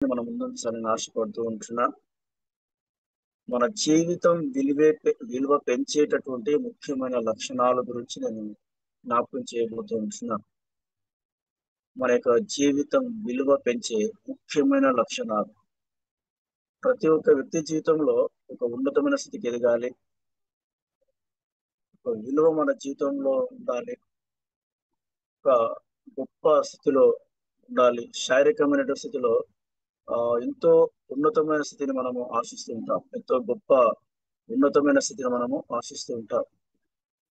మన ముందుంచాలని ఆశపడుతూ ఉంటున్నా. మన జీవితం విలువ పెంచేటటువంటి ముఖ్యమైన లక్షణాల గురించి నేను జ్ఞాపకం చేయబోతూ ఉంటున్నా. మన యొక్క జీవితం విలువ పెంచే ముఖ్యమైన లక్షణాలు. ప్రతి ఒక్క వ్యక్తి జీవితంలో ఒక ఉన్నతమైన స్థితికి ఎదగాలి. ఒక విలువ మన జీవితంలో ఉండాలి. ఒక గొప్ప స్థితిలో ఉండాలి. శారీరకమైన స్థితిలో ఎంతో ఉన్నతమైన స్థితిని మనము ఆశిస్తూ ఉంటాం. ఎంతో గొప్ప ఉన్నతమైన స్థితిని మనము ఆశిస్తూ ఉంటాం.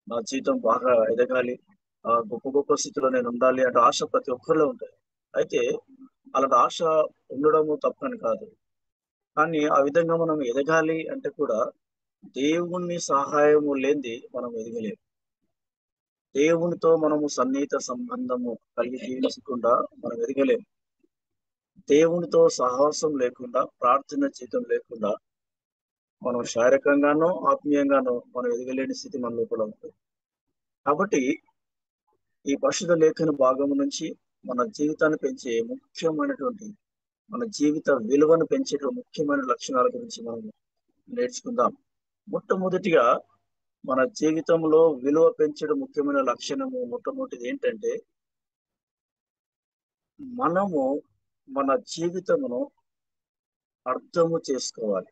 నా జీవితం బాగా ఎదగాలి. గొప్ప గొప్ప స్థితిలో నేను ఉండాలి అంటే ఆశ ప్రతి ఒక్కరిలో ఉంటాయి. అయితే అలాంటి ఆశ ఉండడము తప్పని కాదు. కానీ ఆ విధంగా మనం ఎదగాలి అంటే కూడా దేవుని సహాయము లేనిది మనం ఎదగలేము. దేవునితో మనము సన్నిహిత సంబంధము కలిగి జీవించకుండా మనం ఎదగలేము. దేవునితో సహవాసం లేకుండా, ప్రార్థన జీవితం లేకుండా మనం శారీరకంగానో, ఆత్మీయంగానో మనం ఎదగలేని స్థితి మన లోపల ఉంటుంది. కాబట్టి ఈ పరిశుద్ధ లేఖన భాగం నుంచి మన జీవితాన్ని పెంచే ముఖ్యమైనటువంటి, మన జీవిత విలువను పెంచే ముఖ్యమైన లక్షణాల గురించి మనం నేర్చుకుందాం. మొట్టమొదటిగా మన జీవితంలో విలువ పెంచడం ముఖ్యమైన లక్షణము మొట్టమొదటిది ఏంటంటే, మనము మన జీవితమును అర్థము చేసుకోవాలి.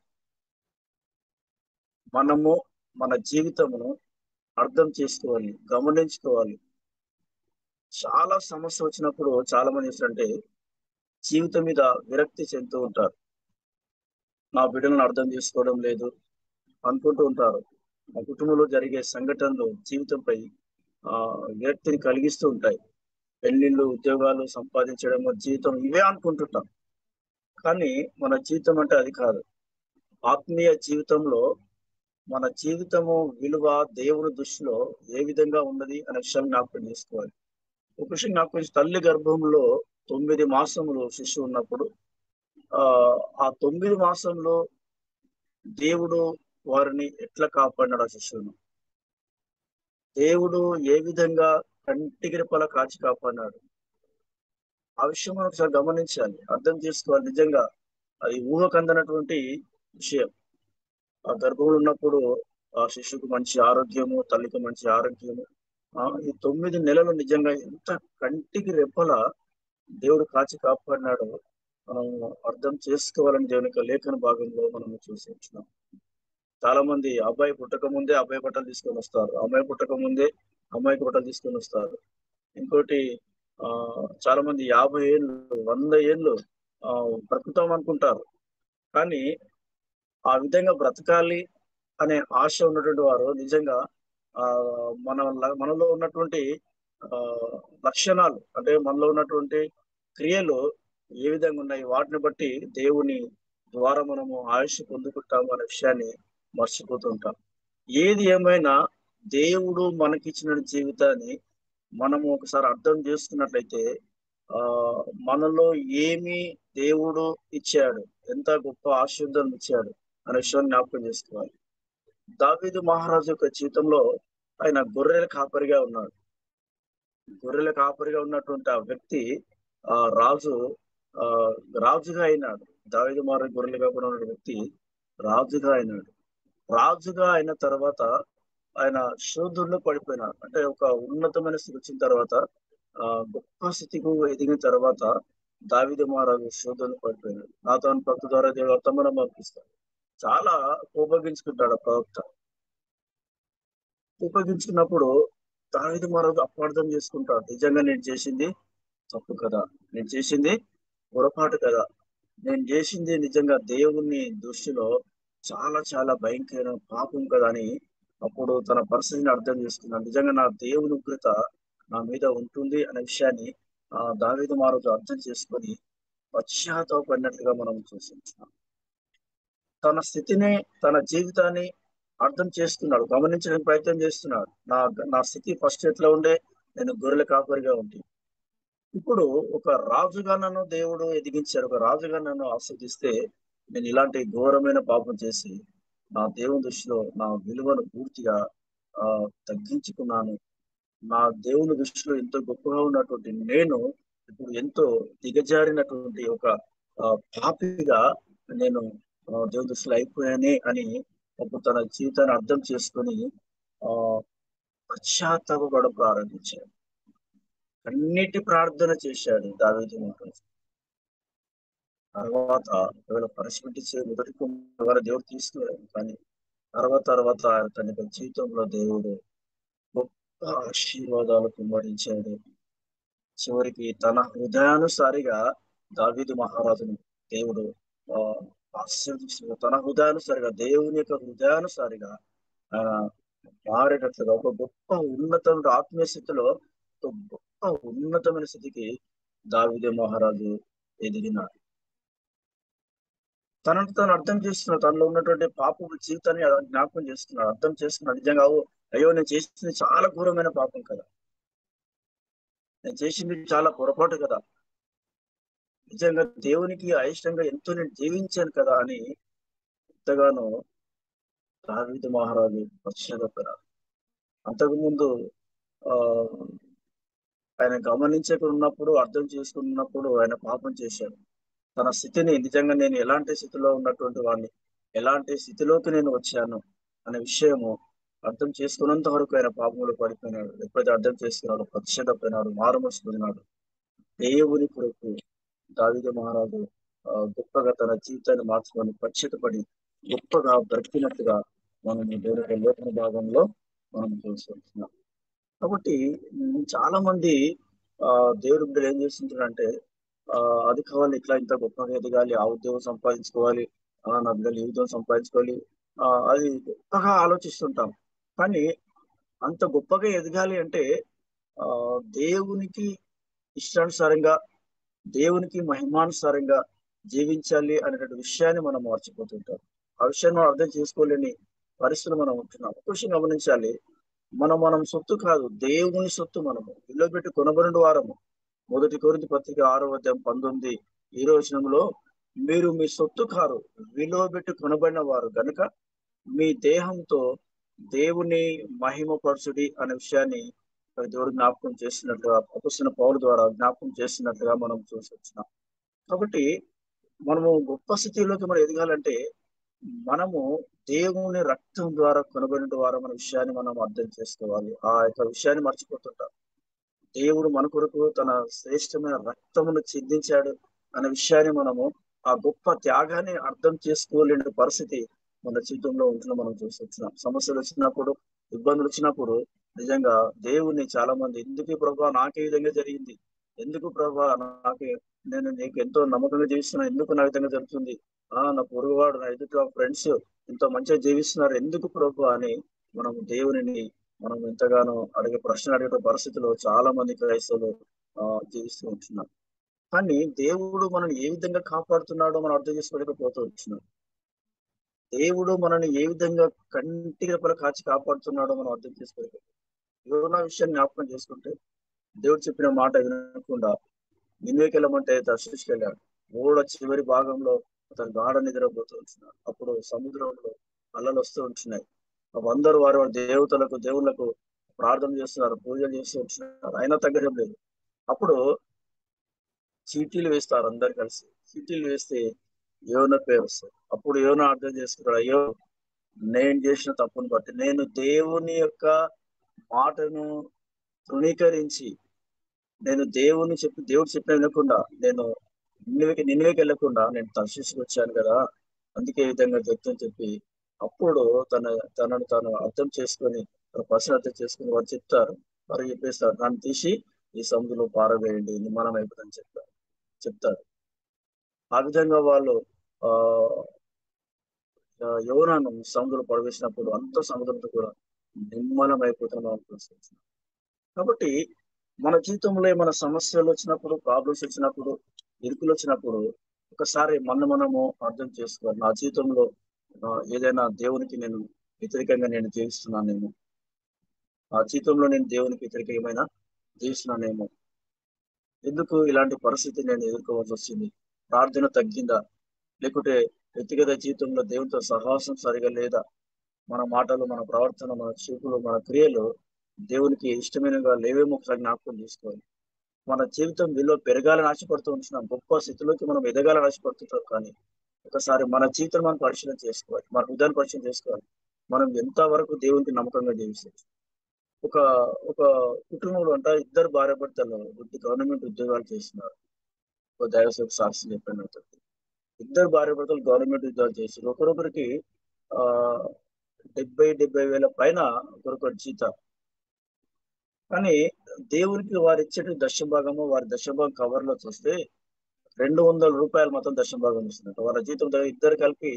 మనము మన జీవితమును అర్థం చేసుకోవాలి, గమనించుకోవాలి. చాలా సమస్య వచ్చినప్పుడు చాలా మంది ఏంటంటే జీవితం మీద విరక్తి చెందుతూ ఉంటారు. నా బిడ్డలను అర్థం చేసుకోవడం లేదు అనుకుంటూ ఉంటారు. మా కుటుంబంలో జరిగే సంఘటనలు జీవితంపై విరక్తిని కలిగిస్తూ ఉంటాయి. పెళ్ళిళ్ళు, ఉద్యోగాలు సంపాదించడం, జీవితం ఇవే అనుకుంటుంటాం. కానీ మన జీవితం అంటే అది కాదు. ఆత్మీయ జీవితంలో మన జీవితము విలువ దేవుని దృష్టిలో ఏ విధంగా ఉన్నది అనే విషయాన్ని జ్ఞాపకం చేసుకోవాలి. ఒక విషయం జ్ఞాపకం, తల్లి గర్భంలో 9 మాసములు శిశువు ఉన్నప్పుడు ఆ 9 మాసంలో దేవుడు వారిని ఎట్లా కాపాడినాడు ఆ శిశువును. దేవుడు ఏ విధంగా కంటికి రెప్పలా కాచి కాపాడినాడు. ఆ విషయం మనం ఒకసారి గమనించాలి, అర్థం చేసుకోవాలి. నిజంగా అది ఊహకందనటువంటి విషయం. ఆ గర్భంలో ఉన్నప్పుడు ఆ శిశువుకు మంచి ఆరోగ్యము, తల్లికి మంచి ఆరోగ్యము. ఈ 9 నెలలు నిజంగా ఎంత కంటికి రెప్పలా దేవుడు కాచి కాపాడినాడో మనం అర్థం చేసుకోవాలని దేవుని యొక్క లేఖన భాగంలో మనం చూసి ఉంటున్నాం. చాలా మంది అబ్బాయి పుట్టక ముందే అబ్బాయి బట్టలు తీసుకొని వస్తారు. అమ్మాయి పుట్టక ముందే అమ్మాయికి బట్టలు తీసుకొని వస్తారు. ఇంకోటి చాలా మంది 50 ఏళ్ళు, 100 ఏళ్ళు బ్రతుకుతాం అనుకుంటారు. కానీ ఆ విధంగా బ్రతకాలి అనే ఆశ ఉన్నటువంటి వారు నిజంగా మనలో ఉన్నటువంటి లక్షణాలు, అంటే మనలో ఉన్నటువంటి క్రియలు ఏ విధంగా ఉన్నాయి, వాటిని బట్టి దేవుని ద్వారా మనము ఆయుష్ పొందుకుంటాము అనే విషయాన్ని మర్చిపోతూ ఉంటాం. ఏది ఏమైనా దేవుడు మనకిచ్చిన జీవితాన్ని మనము ఒకసారి అర్థం చేసుకున్నట్లయితే మనలో ఏమి దేవుడు ఇచ్చాడు, ఎంత గొప్ప ఆశీర్వాదం ఇచ్చాడు అనే విషయాన్ని జ్ఞాపకం చేసుకోవాలి. దావీదు మహారాజు యొక్క జీవితంలో ఆయన గొర్రెల కాపరిగా ఉన్నాడు. గొర్రెల కాపరిగా ఉన్నటువంటి ఆ వ్యక్తి ఆ రాజు ఆ రాజుగా అయినాడు. దావీదు మహారాజు గొర్రెలు కాపరి ఉన్న వ్యక్తి రాజుగా అయినాడు. రాజుగా అయిన తర్వాత ఆయన శోధనలో పడిపోయినాడు. అంటే ఒక ఉన్నతమైన స్థితి వచ్చిన తర్వాత గొప్ప స్థితికి ఎదిగిన తర్వాత దావీదు మహారాజు శోధనలో పడిపోయినాడు. నాతాను భక్తు ద్వారా దేవుడు వర్తమానం పంపిస్తాడు. చాలా కోపగించుకుంటాడు ఆ ప్రవక్త. కోపగించుకున్నప్పుడు దావీదు మహారాజు అపార్థం చేసుకుంటాడు. నిజంగా నేను చేసింది తప్పు కదా, నేను చేసింది పొరపాటు కదా, నేను చేసింది నిజంగా దేవుని దృష్టిలో చాలా చాలా భయంకరమైన పాపం కదా అని అప్పుడు తన పరిస్థితిని అర్థం చేసుకున్నాడు. నిజంగా నా దేవుని ఉగ్రత నా మీద ఉంటుంది అనే విషయాన్ని దావీదు మహారాజు అర్థం చేసుకొని పశ్చాత్తాపడినట్లుగా మనం చూస్తున్నాం. తన స్థితిని, తన జీవితాన్ని అర్థం చేసుకున్నాడు, గమనించడానికి ప్రయత్నం చేస్తున్నాడు. నా నా స్థితి ఫస్ట్ ఎట్లా ఉండే, నేను గొర్రెల కాపరిగా ఉంటే, ఇప్పుడు ఒక రాజుగా నన్ను దేవుడు ఎదిగించాడు. ఒక రాజుగా నన్ను ఆస్వాదిస్తే నేను ఇలాంటి ఘోరమైన పాపం చేసి నా దేవుని దృష్టిలో నా విలువను పూర్తిగా తగ్గించుకున్నాను. నా దేవుని దృష్టిలో ఎంతో గొప్పగా ఉన్నటువంటి నేను ఇప్పుడు ఎంతో దిగజారినటువంటి ఒక పాపిగా నేను దేవుని దృష్టిలో అయిపోయానే అని అప్పుడు తన జీవితాన్ని అర్థం చేసుకొని ఆహ్, పశ్చాత్తాపపడ ప్రారంభించాడు. కన్నీటి ప్రార్థన చేశాడు దావీదు మహారాజు. తర్వాత ఒకవేళ పనిష్మెంట్ ఇచ్చే మొదటి కుమారుడు దేవుడు తీసుకువెళ్ళాడు. కానీ తర్వాత తన యొక్క జీవితంలో దేవుడు గొప్ప ఆశీర్వాదాలు కుమ్మరించాడు. చివరికి తన హృదయానుసారిగా దావీదు మహారాజును దేవుడు ఆహ్, ఆశీర్వదించిన తన హృదయానుసారిగా దేవుని యొక్క హృదయానుసారిగా ఆహ్, మారేటట్లుగా ఒక గొప్ప ఉన్నతమైన ఆత్మీయ స్థితిలో ఒక గొప్ప ఉన్నతమైన స్థితికి దావీదు మహారాజు ఎదిగినాడు. తనను తాను అర్థం చేసుకున్నాడు. తనలో ఉన్నటువంటి పాపపు జీవితాన్ని జ్ఞాపకం చేసుకున్నాడు. అర్థం చేసుకున్నాడు. నిజంగా అయ్యో! నేను చేసింది చాలా ఘోరమైన పాపం కదా! నేను చేసింది చాలా పొరపాటు కదా! నిజంగా దేవునికి అయిష్టంగా ఎంతో నేను జీవించాను కదా! అని ఎంతగానో దావీదు మహారాజు పశ్చాత్తాపపడ్డాడు. అంతకుముందు ఆహ్, ఆయన గమనించకుండా ఉన్నప్పుడు, అర్థం చేసుకున్నప్పుడు ఆయన పాపం చేశాడు. తన స్థితిని నిజంగా నేను ఎలాంటి స్థితిలో ఉన్నటువంటి వాడిని, ఎలాంటి స్థితిలోకి నేను వచ్చాను అనే విషయము అర్థం చేసుకున్నంత వరకు ఆయన పాపంలో పడిపోయినాడు. ఎప్పుడైతే అర్థం చేసుకున్నాడో పశ్చాత్తాపడినాడు, మారుమనసు పొందినాడు. దేవుని కొరకు దావీదు మహారాజు గొప్పగా తన జీవితాన్ని మార్చుకొని పశ్చాత్తపడి గొప్పగా బ్రతికినట్టుగా మనం దేవుని యొక్క లేఖన భాగంలో మనం చూస్తున్నాం. కాబట్టి చాలా మంది దేవుడి బిడ్డలు ఏం చేస్తుంటారంటే అది కావాలి, ఇట్లా ఇంత గొప్పగా ఎదగాలి, ఆ ఉద్యోగం సంపాదించుకోవాలి, నా బిడ్డలు ఈ ఉద్యోగం సంపాదించుకోవాలి, అది గొప్పగా ఆలోచిస్తుంటాం. కానీ అంత గొప్పగా ఎదగాలి అంటే దేవునికి ఇష్టానుసారంగా, దేవునికి మహిమానుసారంగా జీవించాలి అనేటువంటి విషయాన్ని మనం మర్చిపోతుంటాం. ఆ విషయాన్ని మనం అర్థం చేసుకోలేని పరిస్థితులు మనం ఉంటున్నాం. ఒక విషయం గమనించాలి. మనం సొత్తు కాదు. దేవుని సొత్తు మనము. విలువ పెట్టి కొనబడిన వారము. మొదటి కొరింథీ పత్రిక 6వ అధ్యాయం 19 వచనంలో మీరు మీ సొత్తు కారు. విలువ పెట్టి కొనబడిన వారు గనుక మీ దేహంతో దేవుని మహిమపరచుడి అనే విషయాన్ని దేవుడు జ్ఞాపకం చేస్తున్నట్లుగా అపొస్తలుడైన పౌలు ద్వారా జ్ఞాపకం చేస్తున్నట్లుగా మనం చూసొచ్చున్నాం. కాబట్టి మనము గొప్ప స్థితిలోకి మనం ఎదగాలంటే మనము దేవుని రక్తం ద్వారా కొనబడిన వారం అనే విషయాన్ని మనం అర్థం చేసుకోవాలి. ఆ యొక్క విషయాన్ని మర్చిపోతుంటాం. దేవుడు మన కొరకు తన శ్రేష్టమైన రక్తమును చిందించాడు అనే విషయాన్ని మనము ఆ గొప్ప త్యాగాన్ని అర్థం చేసుకోలేని పరిస్థితి మన జీవితంలో ఉంటున్న మనం చూస్తున్నాం. సమస్యలు వచ్చినప్పుడు, ఇబ్బందులు వచ్చినప్పుడు నిజంగా దేవుణ్ణి చాలా మంది ఎందుకు ప్రభా నాకే ఈ విధంగా జరిగింది? ఎందుకు ప్రభా నాకే నేను నీకు ఎంతో నమ్మకంగా జీవిస్తున్నా ఎందుకు నా విధంగా జరుగుతుంది? నా పొరుగువాడు, నా ఎదుట ఫ్రెండ్స్ ఎంతో మంచిగా జీవిస్తున్నారు ఎందుకు ప్రభు అని మనం దేవునిని మనం ఎంతగానో ప్రశ్నలు అడిగే పరిస్థితిలో చాలా మంది క్రైస్తవులు జీవిస్తూ ఉంటున్నారు. కానీ దేవుడు మనల్ని ఏ విధంగా కాపాడుతున్నాడో మనం అర్థం చేసుకోలేకపోతూ ఉంటున్నాం. దేవుడు మనల్ని ఏ విధంగా కంటి రెప్పలా కాచి కాపాడుతున్నాడో మనం అర్థం చేసుకోలేకపోతున్నాం. యోనా విషయాన్ని జ్ఞాపకం చేసుకుంటే దేవుడు చెప్పిన మాట వినకుండా నినివేకెళ్ళమంటే తర్షీషుకెళ్ళాడు. ఓడ చివరి భాగంలో అతను గాఢ నిద్రపోతూ ఉంటున్నాడు. అప్పుడు సముద్రంలో అలలు వస్తూ ఉంటున్నాయి. అందరూ వారి వారి దేవుళ్ళకు ప్రార్థన చేస్తున్నారు, పూజలు చేస్తూ ఉంటున్నారు. అయినా తగ్గడం లేదు. అప్పుడు చీటీలు వేస్తారు అందరు కలిసి. చీటీలు వేస్తే యోనా పేరు వస్తుంది. అప్పుడు యోనా అర్థం చేసుకున్నాడు, అయ్యో నేను చేసిన తప్పును బట్టి నేను దేవుని యొక్క మాటను తృణీకరించి నేను దేవుడు చెప్పిన వినకుండా నేను నినివేకి వెళ్ళకుండా నేను తర్షీషుకి వచ్చాను కదా, అందుకే ఈ విధంగా చెప్తని చెప్పి అప్పుడు తనను తాను అర్థం చేసుకొని తన పరిస్థితిని అర్థం చేసుకొని వారు చెప్తారు. వారు చెప్పేస్తారు, దాన్ని తీసి ఈ సముద్రంలో పారవేయండి నిర్మాణం అయిపోతుందని చెప్తారు. ఆ విధంగా వాళ్ళు ఆ యోనాను సముద్రంలో పడవేసినప్పుడు అంత సముద్రంతో కూడా నిర్మలం అయిపోతున్న మనం చూస్తున్నాం. కాబట్టి మన జీవితంలో ఏమైనా సమస్యలు వచ్చినప్పుడు, ప్రాబ్లమ్స్ వచ్చినప్పుడు, ఇరుకులు వచ్చినప్పుడు ఒకసారి మనము అర్థం చేసుకోవాలి. నా జీవితంలో ఏదైనా దేవునికి నేను వ్యతిరేకంగా నేను జీవిస్తున్నానేమో, ఆ జీవితంలో నేను దేవునికి వ్యతిరేకమైన జీవిస్తున్నానేమో, ఎందుకు ఇలాంటి పరిస్థితి నేను ఎదుర్కోవాల్సి వచ్చింది? ప్రార్థన తగ్గిందా? లేకుంటే వ్యక్తిగత జీవితంలో దేవునితో సహవాసం సరిగా లేదా? మన మాటలు, మన ప్రవర్తన, మన చూపులు, మన క్రియలు దేవునికి ఇష్టమైనవిగా లేవేమో ఒకసారి జ్ఞాపకం చేసుకోవాలి. మన జీవితం విలువ పెరగాలని ఆశపడుతూ ఉంటున్నాం. గొప్ప స్థితిలోకి మనం ఎదగాలని ఆశపడుతుంటాం. కానీ ఒకసారి మన జీవితం మనం పరిశీలన చేసుకోవాలి. మన హృదయాన్ని పరిశీలన చేసుకోవాలి. మనం ఎంత వరకు దేవునికి నమ్మకంగా జీవిస్తాం. ఒక ఒక కుటుంబంలో అంట ఇద్దరు భార్యాభర్తలు గవర్నమెంట్ ఉద్యోగాలు చేస్తున్నారు. ఒక దైవసేవకు సాక్షి చెప్పినట్టు. ఇద్దరు భార్యాభర్తలు గవర్నమెంట్ ఉద్యోగాలు చేస్తారు. ఒకరొకరికి ఆహ్, 70 వేల పైన ఒకరొకరి జీతాలు. కానీ దేవునికి వారిచ్చేటి దశమభాగము వారి దశమభాగం కవర్‌లో చూస్తే రూ. 200 మాత్రం దశమభాగం ఇస్తున్నట్టు. వాళ్ళ జీతం ఇద్దరు కలిపి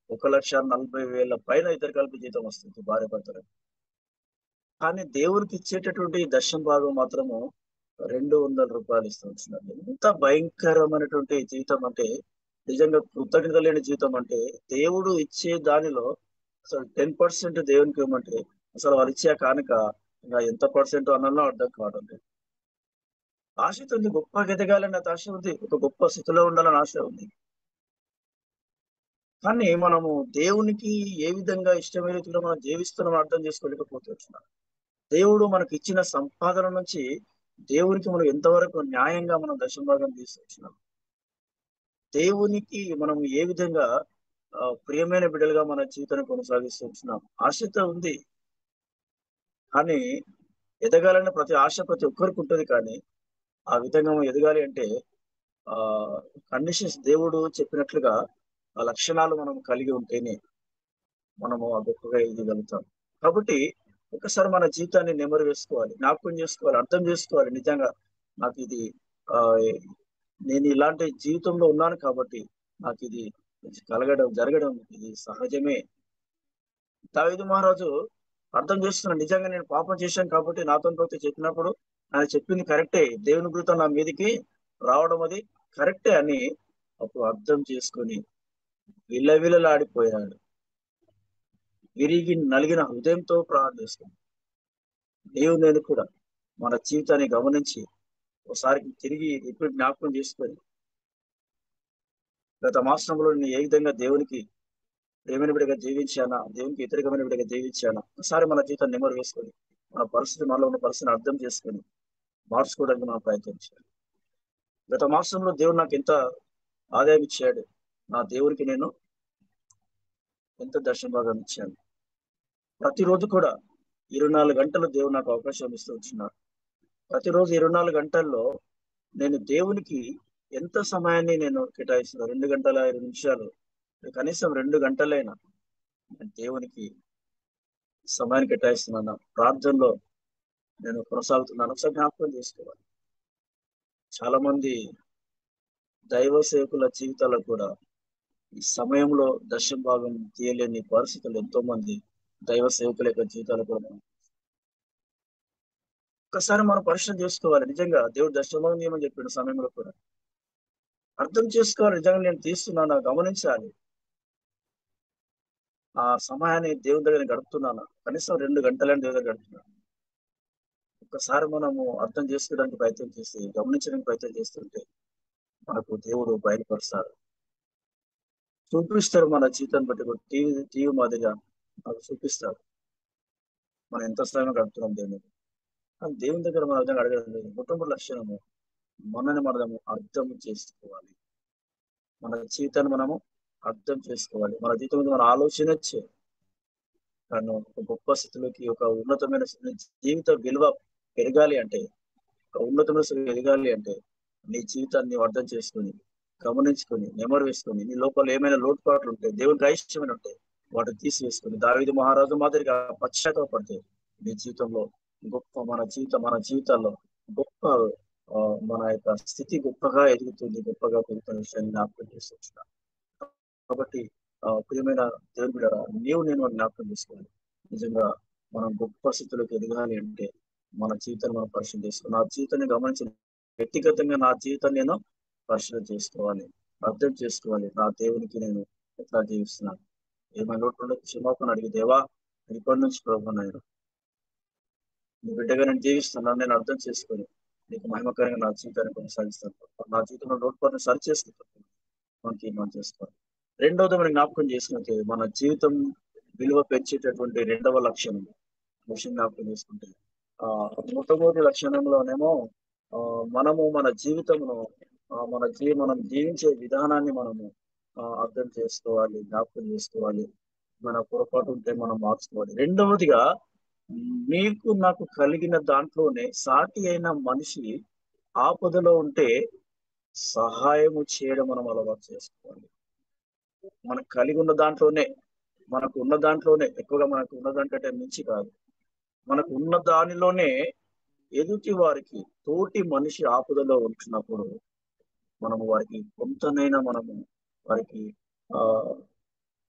1,40,000 పైన ఇద్దరు కలిపి జీతం వస్తుంది భార్యాభర్తలకు. కానీ దేవునికి ఇచ్చేటటువంటి దశమభాగం మాత్రము రూ. 200 ఇస్తున్నారు. ఎంత భయంకరమైనటువంటి జీవితం అంటే నిజంగా కృతజ్ఞత లేని జీవితం అంటే దేవుడు ఇచ్చే దానిలో అసలు 10% దేవునికి ఇవ్వమంటే అసలు వాళ్ళు ఇచ్చే కానుక ఇంకా ఎంత పర్సెంట్ అనాలో అర్థం కావడం లేదు. ఆశతో ఉంది గొప్పగా ఎదగాలన్న ఆశ ఉంది. ఒక గొప్ప స్థితిలో ఉండాలని ఆశ ఉంది. కానీ మనము దేవునికి ఏ విధంగా ఇష్టమైన రీతిలో మనం జీవిస్తున్నామో అర్థం చేసుకోలేకపోతున్నాం. దేవుడు మనకిచ్చిన సంపాదన నుంచి దేవునికి మనం ఎంతవరకు న్యాయంగా మనం దశమభాగం తీసుకొచ్చినాం. దేవునికి మనం ఏ విధంగా ప్రియమైన బిడ్డలుగా మన జీవితాన్ని కొనసాగిస్తూ ఉంటున్నాం. ఆశతో ఉంది. కానీ ఎదగాలన్న ప్రతి ఆశ ప్రతి ఒక్కరికి ఉంటది. కానీ ఆ విధంగా మనం ఎదగాలి అంటే ఆహ్, కండిషన్స్ దేవుడు చెప్పినట్లుగా ఆ లక్షణాలు మనం కలిగి ఉంటేనే మనము ఆ గొప్పగా ఎదగలుగుతాం. కాబట్టి ఒకసారి మన జీవితాన్ని నెమరు వేసుకోవాలి. జ్ఞాపకం చేసుకోవాలి. అర్థం చేసుకోవాలి. నిజంగా నాకిది ఆహ్, నేను ఇలాంటి జీవితంలో ఉన్నాను కాబట్టి నాకిది జరగడం ఇది సహజమే. దావీదు మహారాజు అర్థం చేసుకున్నాడు. నిజంగా నేను పాపం చేశాను కాబట్టి నాతోని భక్తి చెప్పినప్పుడు ఆయన చెప్పింది కరెక్టే. దేవుని కృత నా మీదకి రావడం అది కరెక్టే అని అప్పుడు అర్థం చేసుకొని విలవిలలాడిపోయాడు. విరిగి నలిగిన హృదయంతో ప్రార్థన చేసుకున్నాడు. నీవు నేను కూడా మన జీవితాన్ని గమనించి ఒకసారి తిరిగి రిపీట్ జ్ఞాపకం చేసుకొని గత మాసంలో నేను ఏ విధంగా దేవునికి ప్రియమైన బిడ్డగా జీవించానా? దేవునికి వ్యతిరేకమైన బిడ్డగా జీవించానా? ఒకసారి మన జీవితాన్ని నెమరు వేసుకొని, మన పరిస్థితి మనలో ఉన్న పరిస్థితిని అర్థం చేసుకొని, మార్చుకోవడానికి మనం ప్రయత్నం చేయాలి. గత మాసంలో దేవుడు నాకెంత ఆదాయం ఇచ్చాడు. నా దేవునికి నేను ఎంత దశమభాగం ఇచ్చాను. ప్రతిరోజు కూడా 24 గంటలు దేవుడు నాకు అవకాశం ఇస్తూ ఉంటున్నాడు. ప్రతిరోజు 24 గంటల్లో నేను దేవునికి ఎంత సమయాన్ని నేను కేటాయిస్తున్నా? 2 గంటల 5 నిమిషాలు, కనీసం 2 గంటలైనా నేను దేవునికి సమయాన్ని కేటాయిస్తున్నానా? ప్రార్థనలో నేను కొనసాగుతున్నాను. ఒకసారి జ్ఞాపకం చేసుకోవాలి. చాలా మంది దైవ సేవకుల జీవితాల్లో కూడా ఈ సమయంలో దశమభాగం తీయలేని పరిస్థితులు ఎంతో మంది దైవ సేవకుల యొక్క జీవితాలు కూడా ఒక్కసారి మనం పరిశీలన చేసుకోవాలి. నిజంగా దేవుడు దశమభాగం తీయమని చెప్పిన సమయంలో కూడా అర్థం చేసుకోవాలి. నిజంగా నేను తీస్తున్నానా గమనించాలి. ఆ సమయాన్ని దేవుని దగ్గర గడుపుతున్నానా? కనీసం 2 గంటలైనా దేవుని దగ్గర గడుపుతున్నాను. ఒక్కసారి మనము అర్థం చేసుకోవడానికి ప్రయత్నం చేసి, గమనించడానికి ప్రయత్నం చేస్తుంటే మనకు దేవుడు బయలుపరుస్తాడు. చూపిస్తారు మన జీవితాన్ని బట్టి కూడా టీవీ మాదిరిగా మనకు చూపిస్తాడు. మనం ఎంత సమయం గడుపుతున్నాం దేవుని దగ్గర. కానీ దేవుని దగ్గర మనం విధంగా అడగడం లేదు. కుటుంబ లక్షణము మనల్ని మనము అర్థం చేసుకోవాలి. మన జీవితాన్ని మనము అర్థం చేసుకోవాలి. మన జీవితం మీద మన ఆలోచన చేయాలి. తను ఒక గొప్ప స్థితిలోకి ఒక ఉన్నతమైన జీవిత విలువ పెరగాలి అంటే, ఒక ఉన్నతమైన స్థితికి ఎదగాలి అంటే, నీ జీవితాన్ని నీవు అర్థం చేసుకొని, గమనించుకొని, నెమరు వేసుకొని, నీ లోపల ఏమైనా లోటుపాట్లు ఉంటే, దేవునికి అయిష్టమైన ఉంటే, వాటిని తీసివేసుకొని, దావీదు మహారాజు మాదిరిగా పశ్చాత్తాపడితే, నీ జీవితంలో మన జీవితాల్లో గొప్ప మన యొక్క స్థితి గొప్పగా ఎదుగుతుంది. గొప్పగా పెరుగుతున్న విషయాన్ని జ్ఞాపకం చేసుకుంటున్నాను. కాబట్టి ప్రియమైన దేవుని బిడ్డలారా, నీవు నేను జ్ఞాపకం చేసుకోవాలి. నిజంగా మనం గొప్ప స్థితిలోకి ఎదగాలి అంటే మన జీవితాన్ని మనం పరిశీలన చేసుకోవాలి. నా జీవితాన్ని గమనించి వ్యక్తిగతంగా నా జీవితాన్ని నేను పరిశీలన చేసుకోవాలి. అర్థం చేసుకోవాలి. నా దేవునికి నేను ఎట్లా జీవిస్తున్నాను. ఏమైనా లోటు ఉంటే క్షమాపణ అడిగి దేవా ఇప్పటి నుంచి ప్రభు నేను నీ బిడ్డగా నేను జీవిస్తున్నాను. నేను అర్థం చేసుకొని నీకు మహిమకరంగా నా జీవితాన్ని కొనసాగిస్తాను. నా జీవితంలో లోటుపాట్లను సరి చేసుకుంటాను. మనం తీర్మానం చేసుకోవాలి. రెండవది మనం జ్ఞాపకం చేసుకుంటే మన జీవితం విలువ పెంచేటటువంటి రెండవ లక్షణం విషయం జ్ఞాపకం చేసుకుంటే మొట్టమొదటి లక్షణంలోనేమో మనము మన జీవితమును మనం జీవించే విధానాన్ని మనము అర్థం చేసుకోవాలి, జ్ఞాపకం చేసుకోవాలి. మన పొరపాటు ఉంటే మనం మార్చుకోవాలి. రెండవదిగా మీకు నాకు కలిగిన దాంట్లోనే సాటి అయిన మనిషి ఆపదలో ఉంటే సహాయము చేయడం మనం అలవాటు చేసుకోవాలి. మనకు కలిగి ఉన్న దాంట్లోనే, మనకు ఉన్న దాంట్లోనే ఎక్కువగా మనకు ఉన్న దానికంటే మించి కాదు. మనకు ఉన్న దానిలోనే ఎదుటి వారికి, తోటి మనిషి ఆపదలో ఉంటున్నప్పుడు మనము వారికి కొంతనైనా మనము వారికి ఆహ్,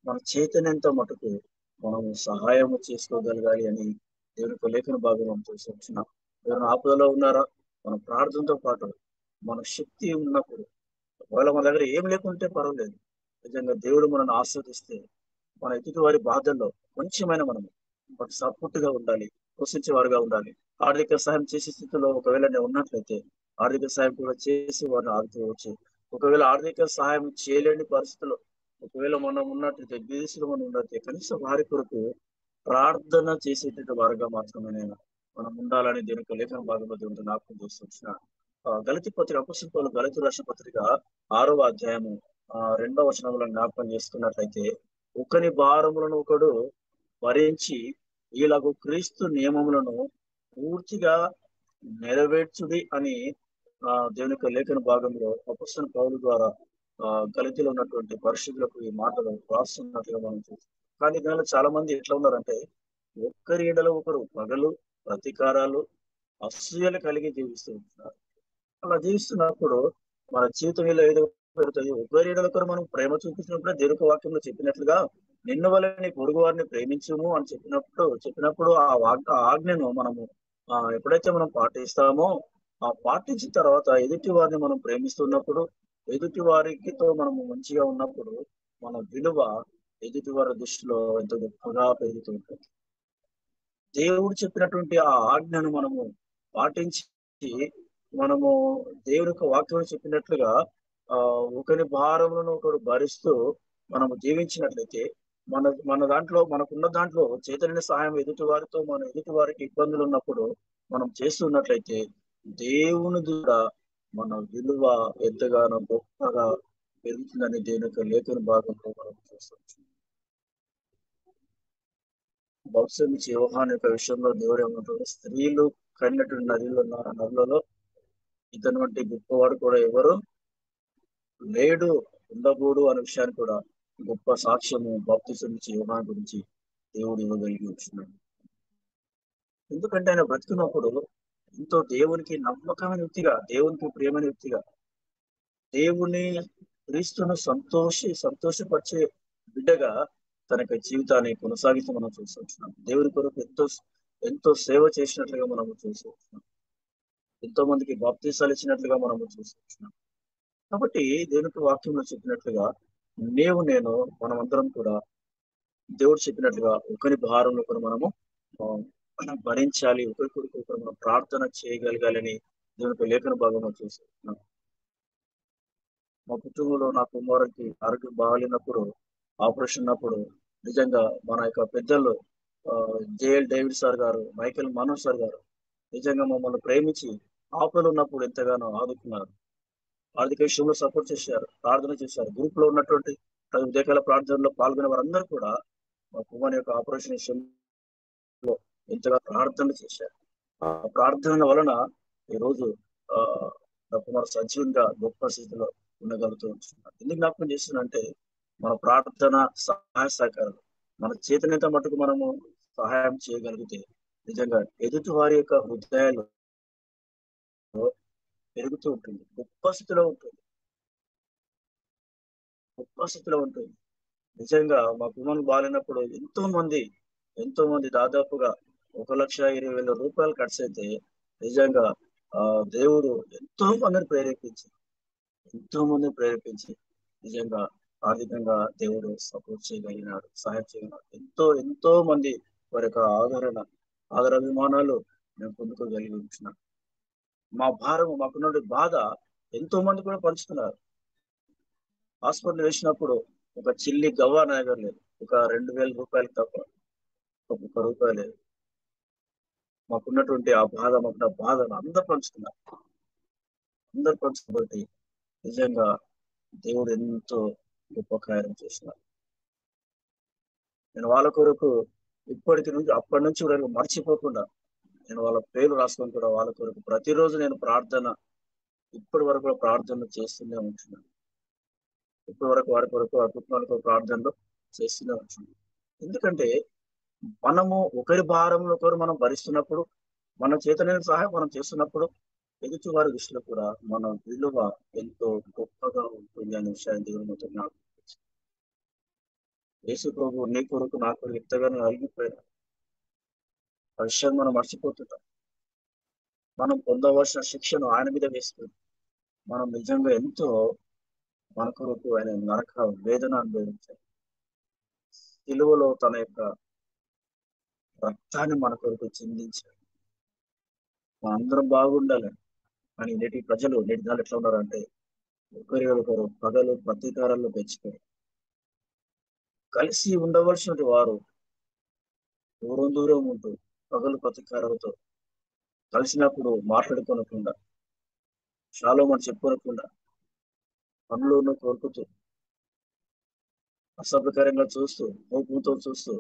మన చేతనంత మటుకు మనము సహాయము చేసుకోగలగాలి అని దేవుని యొక్క లేఖన భాగం మనం చూసొచ్చున్నాం. ఎవరైనా ఆపదలో ఉన్నారా? మన ప్రార్థనతో పాటు మన శక్తి ఉన్నప్పుడు ఒకవేళ మన దగ్గర ఏం లేకుంటే పర్వాలేదు. నిజంగా దేవుడు మనల్ని ఆస్వాదిస్తే మన ఎదుటి వారి బాధల్లో కొంచెమైనా మనము వారికి సపోర్ట్‌గా ఉండాలి. పోషించేవారుగా ఉండాలి. ఆర్థిక సహాయం చేసే స్థితిలో ఒకవేళ నేను ఉన్నట్లయితే, ఆర్థిక సహాయం కూడా చేసి వారిని ఆదుకోవచ్చు. ఒకవేళ ఆర్థిక సహాయం చేయలేని పరిస్థితిలో, ఒకవేళ మనం ఉన్నట్లయితే బీదస్థితిలో మనం ఉన్నట్లయితే కనీసం వారి కొరకు ప్రార్థన చేసేటటువంటి వారుగా మాత్రమే మనం ఉండాలని దేవుని యొక్క లేఖన భాగంలో దేవుడు జ్ఞాపకం చేస్తూ గలతీ పత్రిక అపోస్తలుల పౌలు గలతీ రాసిన పత్రిక 6వ అధ్యాయము 2వ వచనంలో జ్ఞాపకం చేసుకున్నట్లయితే, ఒకని భారములను ఒకడు భరించి ఇలాగూ క్రీస్తు నియమములను పూర్తిగా నెరవేర్చుడి అని దేవుని యొక్క లేఖన భాగంలో అపోస్తలుల పౌలు ద్వారా గలతీలో ఉన్నటువంటి పరిశుద్ధులకు ఈ మాటలు రాస్తున్నట్లుగా మనం చూస్తాం. కానీ దానిలో చాలా మంది ఎట్లా ఉన్నారంటే, ఒక్కరి ఎడల ఒకరు పగలు, ప్రతీకారాలు, అసూయలు కలిగి జీవిస్తూ ఉంటున్నారు. అలా జీవిస్తున్నప్పుడు మన జీవితం ఇలా ఏదో పెడుతుంది. ఒకరి ఎడల ఒకరు మనం ప్రేమ చూపించినప్పుడే దేవుని వాక్యంలో చెప్పినట్లుగా నిన్ను వలె నీ పొరుగు వారిని ప్రేమించుము అని చెప్పినప్పుడు ఆ ఆజ్ఞను మనము ఎప్పుడైతే మనం పాటిస్తామో, ఆ పాటించిన తర్వాత ఎదుటి వారిని మనం ప్రేమిస్తున్నప్పుడు, ఎదుటి వారికితో మనము మంచిగా ఉన్నప్పుడు మన విలువ ఎదుటి వారి దృష్టిలో ఎంతో గొప్పగా పెరుగుతూ ఉంటుంది. దేవుడు చెప్పినటువంటి ఆ ఆజ్ఞను మనము పాటించి మనము దేవుని యొక్క వాక్యం చెప్పినట్లుగా ఒకరి భారములను ఒకడు భరిస్తూ మనము జీవించినట్లయితే మన దాంట్లో మనకున్న దాంట్లో చేతనైన సహాయం ఎదుటి వారికి ఇబ్బందులు ఉన్నప్పుడు మనం చేస్తున్నట్లయితే దేవుని ద్వారా మన విలువ ఎంతగానో గొప్పగా పెరుగుతుందని దేవుని యొక్క లేఖన భాగంలో మనం చూస్తాం. బహుశా యోహాను యొక్క విషయంలో దేవుడు ఏమంటారు, స్త్రీలు కన్నటువంటి నదులలో ఇతని వంటి గొప్పవాడు కూడా ఎవరు లేడు, ఉండబోడు అనే విషయాన్ని కూడా గొప్ప సాక్ష్యము బాప్తిసం ఇచ్చే యోహాను గురించి దేవుడు ఇవ్వగలిగి వచ్చినాడు. ఎందుకంటే ఆయన బ్రతికినప్పుడు ఎంతో దేవునికి నమ్మకమైన వ్యక్తిగా, దేవునికి ప్రియమైన వ్యక్తిగా, దేవుని క్రీస్తును సంతోషపరిచే బిడ్డగా తన యొక్క జీవితాన్ని కొనసాగిస్తూ మనం చూసి వచ్చినాం. దేవుని కొరకు ఎంతో సేవ చేసినట్లుగా మనము చూసి వచ్చినాం. ఎంతో మందికి బాప్తీసాలు ఇచ్చినట్లుగా మనము చూసి వచ్చినాం. కాబట్టి దేవునికి వాక్యంలో చెప్పినట్లుగా నేను మనమందరం కూడా దేవుడు చెప్పినట్లుగా ఒకరి భారంలో కూడా మనము భరించాలి, ఒకరికొరకు ఒకరు మనం ప్రార్థన చేయగలగాలని దేవునికి లేఖన భాగంలో చూస్తున్నాం. మా కుటుంబంలో నా కుమారుడికి ఆరోగ్యం బాగాలేనప్పుడు, ఆపరేషన్ ఉన్నప్పుడు నిజంగా మన యొక్క పెద్దలు జేఎల్ డేవిడ్ సార్ గారు, మైకేల్ మనోజ్ సార్ గారు నిజంగా మమ్మల్ని ప్రేమించి ఆపదలో ఉన్నప్పుడు ఎంతగానో ఆదుకున్నారు. ఆర్థిక విషయంలో సపోర్ట్ చేశారు, ప్రార్థన చేశారు. గ్రూప్ లో ఉన్నటువంటి ఉదయకాల ప్రార్థనలో పాల్గొనే వారందరూ కూడా మా కుమార్ యొక్క ఆపరేషన్ విషయంలో ఎంతగా ప్రార్థన చేశారు. ఆ ప్రార్థన వలన ఈరోజు నా కుమార్ సజీవంగా గొప్ప స్థితిలో ఉండగలుగుతూ ఉంటున్నారు. ఎందుకు జ్ఞాపకం చేస్తున్నానంటే, మన ప్రార్థన సహాయ సహకారాలు మన చేతనైతే మటుకు మనము సహాయం చేయగలిగితే నిజంగా ఎదుటి వారి యొక్క హృదయాలు పెరుగుతూ ఉంటుంది, గొప్ప స్థితిలో ఉంటుంది, గొప్ప స్థితిలో ఉంటుంది. నిజంగా మా కుమారు బాలినప్పుడు ఎంతో మంది దాదాపుగా 1,20,000 ఖర్చు అయితే నిజంగా దేవుడు ఎంతో మందిని ప్రేరేపించి నిజంగా ఆర్థికంగా దేవుడు సపోర్ట్ చేయగలిగినాడు, సహాయం చేయగలిగినాడు. ఎంతో మంది వారి యొక్క ఆదరాభిమానాలు మేము పొందుకోగలిగి ఉంటున్నాం. మాకున్న బాధ ఎంతో మంది కూడా పంచుతున్నారు. హాస్పిటల్ వేసినప్పుడు ఒక చిల్లి గవ్వ నా దగ్గర లేదు, ఒక 2,000 తప్ప ఒక్క రూపాయి లేదు. మాకున్న బాధను అందరూ పంచుతున్నారు. అందరు పంచుకోబట్టి నిజంగా దేవుడు ఎంతో గొప్ప కార్యం చేసినారు. నేను వాళ్ళ కొరకు అప్పటి నుంచి కూడా మర్చిపోకుండా నేను వాళ్ళ పేర్లు రాసుకొని కూడా వాళ్ళ కొరకు ప్రతిరోజు నేను ప్రార్థన ఇప్పటి వరకు కూడా ప్రార్థనలు చేస్తూనే ఉంటున్నాను. ఇప్పటి వరకు వారి కొరకు ఆ కుటుంబాలకు ప్రార్థనలు చేస్తూనే ఉంటున్నాను. ఎందుకంటే మనము ఒకరి భారంలో ఒకరు మనం భరిస్తున్నప్పుడు, మన చేతనైన సహాయం మనం చేస్తున్నప్పుడు ఎదుటి వారి దృష్టిలో కూడా మన విలువ ఎంతో గొప్పగా ఉంటుంది అనే విషయాన్ని దేవుని మాతో జ్ఞాపకం చేస్తున్నాడు. యేసు ప్రభు నీ కొరకు నా కొరకు ఎంతగానో అలిగిపోయినా ఆ విషయాన్ని మనం మర్చిపోతుంటాం. మనం పొందవలసిన శిక్షను ఆయన మీద వేసుకుని మనం నిజంగా ఎంతో మన కొరకు ఆయన నరక వేదన అనుభవించాలి. సిలువలో తన యొక్క రక్తాన్ని మన కొరకు చిందించాలి. మనందరం బాగుండాలి. కానీ నేటి ప్రజలు నేటి దినాలు ఎట్లా ఉన్నారంటే ఒకరు పగలు ప్రతీకారాల్లో పెంచుకొని కలిసి ఉండవలసిన వారు దూరం దూరం ఉంటూ పగలు ప్రతీకారాలతో కలిసినప్పుడు మాట్లాడుకోనకుండా షాలోమని చెప్పుకోనకుండా పనులను కోరుకుతూ అసభ్యకరంగా చూస్తూ కోపంతో చూస్తూ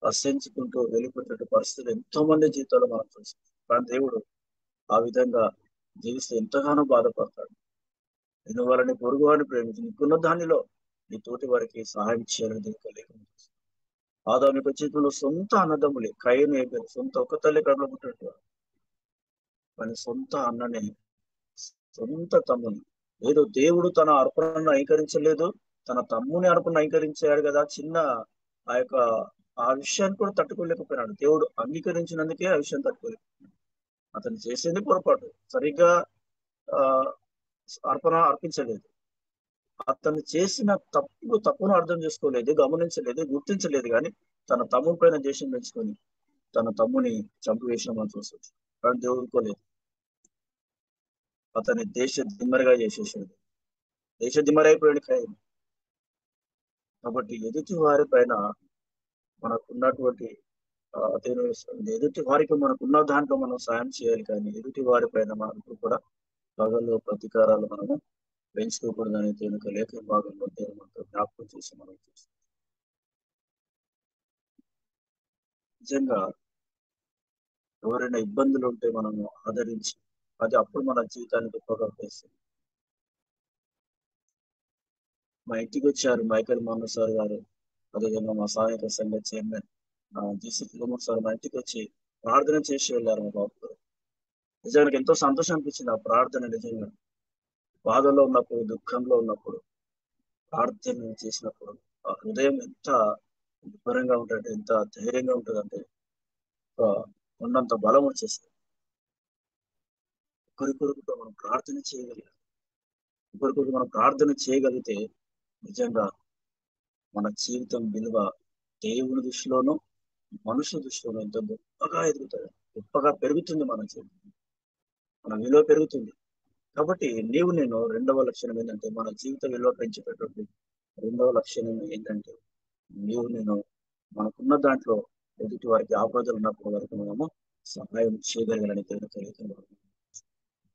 అసహించుకుంటూ వెళ్ళిపోయేటువంటి పరిస్థితులు ఎంతో మంది జీవితాలు మనం చూస్తాం. కానీ దేవుడు ఆ విధంగా జీవిస్తే ఎంతగానో బాధపడతాడు. నేను వాళ్ళని పొరుగు వారిని ప్రేమించి నీకున్న దానిలో నీ తోటి వారికి సహాయం చేయాలని దేవుడు లేకుండా ఆదాము యొక్క జీవితంలో సొంత అన్నదమ్ములే కయ్యను హేబెలు సొంత ఒక తల్లి కడుపులో పుట్టినట్టు కానీ సొంత అన్ననే సొంత తమ్ముని ఏదో దేవుడు తన అర్పణను అంగీకరించలేదు, తన తమ్ముని అర్పణను అంగీకరించాడు కదా చిన్న ఆ యొక్క ఆ విషయాన్ని కూడా తట్టుకోలేకపోయినాడు. దేవుడు అంగీకరించినందుకే ఆ విషయం తట్టుకోలేదు. అతను చేసేది పొరపాటు, సరిగ్గా ఆ అర్పణ అర్పించలేదు. అతను చేసిన తప్పును అర్థం చేసుకోలేదు, గమనించలేదు, గుర్తించలేదు. కానీ తన తమ్ముని పైన దేశం పెంచుకొని తన తమ్ముని చంపివేసిన మనం చూస్తుంది. కానీ దేవుడుకోలేదు, అతని దేశ దిమ్మరిగా చేసేసాడు. దేశ దిమ్మరైపోయాడు కాయను. కాబట్టి ఎదుటి వారి పైన మనకున్నటువంటి ఎదుటి వారికి మనకున్న దాంట్లో మనం సాయం చేయాలి. కానీ ఎదుటి వారి పైన మనకు కూడా పగలు ప్రతీకారాలు మనము పెంచుకోకూడదని దేవుని లేఖన భాగంలో దేవుడు మనతో జ్ఞాపకం చేసి మనం చూస్తాం. నిజంగా ఎవరైనా ఇబ్బందులు ఉంటే మనము ఆదరించి అది అప్పుడు మన జీవితాన్ని గొప్పగా చేస్తుంది. మా ఇంటికి వచ్చారు మైకేల్ మోహన్ సార్ గారు, అదేవిధంగా మా సహాయక సంఘ చైర్మన్ జీసీ తిరుమూర్ సార్ మా ఇంటికి వచ్చి ప్రార్థన చేసి వెళ్ళారు. మా బాబు గారు నిజానికి ఎంతో సంతోషం అనిపించింది ఆ ప్రార్థన. నిజంగా బాధలో ఉన్నప్పుడు, దుఃఖంలో ఉన్నప్పుడు ప్రార్థన చేసినప్పుడు ఆ హృదయం ఎంత నిబ్బరంగా ఉంటుంది, ఎంత ధైర్యంగా ఉంటుందంటే ఉన్నంత బలం వచ్చేస్తుంది. ఒకరికొరకు మనం ప్రార్థన చేయగలిగాం. ఒకరికొరకు మనం ప్రార్థన చేయగలిగితే నిజంగా మన జీవితం విలువ దేవుని దృష్టిలోనూ మనుషుల దృష్టిలోనూ ఎంతో గొప్పగా ఎదుగుతుంది, గొప్పగా పెరుగుతుంది. మన జీవితం మన విలువ పెరుగుతుంది. కాబట్టి నేను రెండవ లక్షణం ఏంటంటే మన జీవిత విలువ పెంచేటటువంటి రెండవ లక్షణం ఏంటంటే నేను మనకున్న దాంట్లో ఎదుటి వారికి ఆపదలు ఉన్నప్పుడు వరకు మనము సహాయం చేయగలగాలని తెలియజేయగలుగుతున్నాం.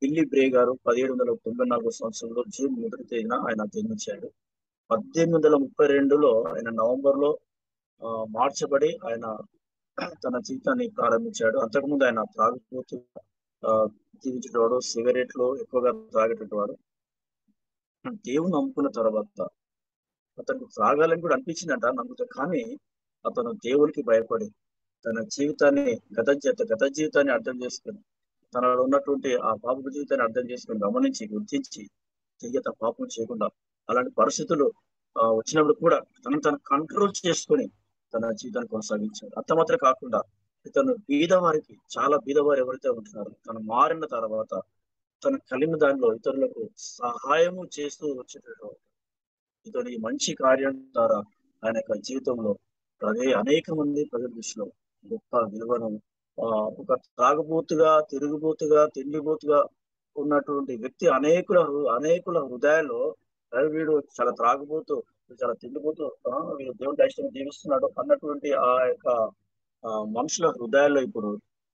బిల్లీ బ్రే గారు 1794 సంవత్సరంలో జూన్ 1వ తేదీన ఆయన జన్మించాడు. 1832లో ఆయన నవంబర్లో మార్చబడి ఆయన తన జీవితాన్ని ప్రారంభించాడు. అంతకుముందు ఆయన త్రాగుబోతు జీవించేటవాడు, సిగరెట్లు ఎక్కువగా తాగేటవాడు. దేవుని నమ్ముకున్న తర్వాత అతనికి త్రాగాలని కూడా అనిపించిందంట నమ్ముతా. కానీ అతను దేవునికి భయపడి తన జీవితాన్ని గత జీవితాన్ని అర్థం చేసుకుని తనలో ఉన్నటువంటి ఆ పాప జీవితాన్ని అర్థం చేసుకుని గమనించి గుర్తించి చెయ్యత పాపం చేయకుండా అలాంటి పరిస్థితులు వచ్చినప్పుడు కూడా తను కంట్రోల్ చేసుకొని తన జీవితాన్ని కొనసాగించాడు. అంత మాత్రం కాకుండా ఇతను బీదవారికి చాలా బీదవారు ఎవరైతే ఉంటున్నారో తను మారిన తర్వాత తన కలిగిన దానిలో ఇతరులకు సహాయము చేస్తూ వచ్చేటటువంటి ఇతని మంచి కార్యం ద్వారా ఆయన యొక్క జీవితంలో అనేక మంది ప్రజల దృష్టిలో గొప్ప విలువను ఒక తాగుబోతుగా, తిరుగుబోతుగా, తిండిబోతుగా ఉన్నటువంటి వ్యక్తి అనేకుల హృదయాల్లో వీడు చాలా త్రాగుబోతూ, చాలా తిండిపోతూ వీడు దేవుడి ఇష్టంగా జీవిస్తున్నాడు అన్నటువంటి ఆ యొక్క మనుషుల హృదయాల్లో ఇప్పుడు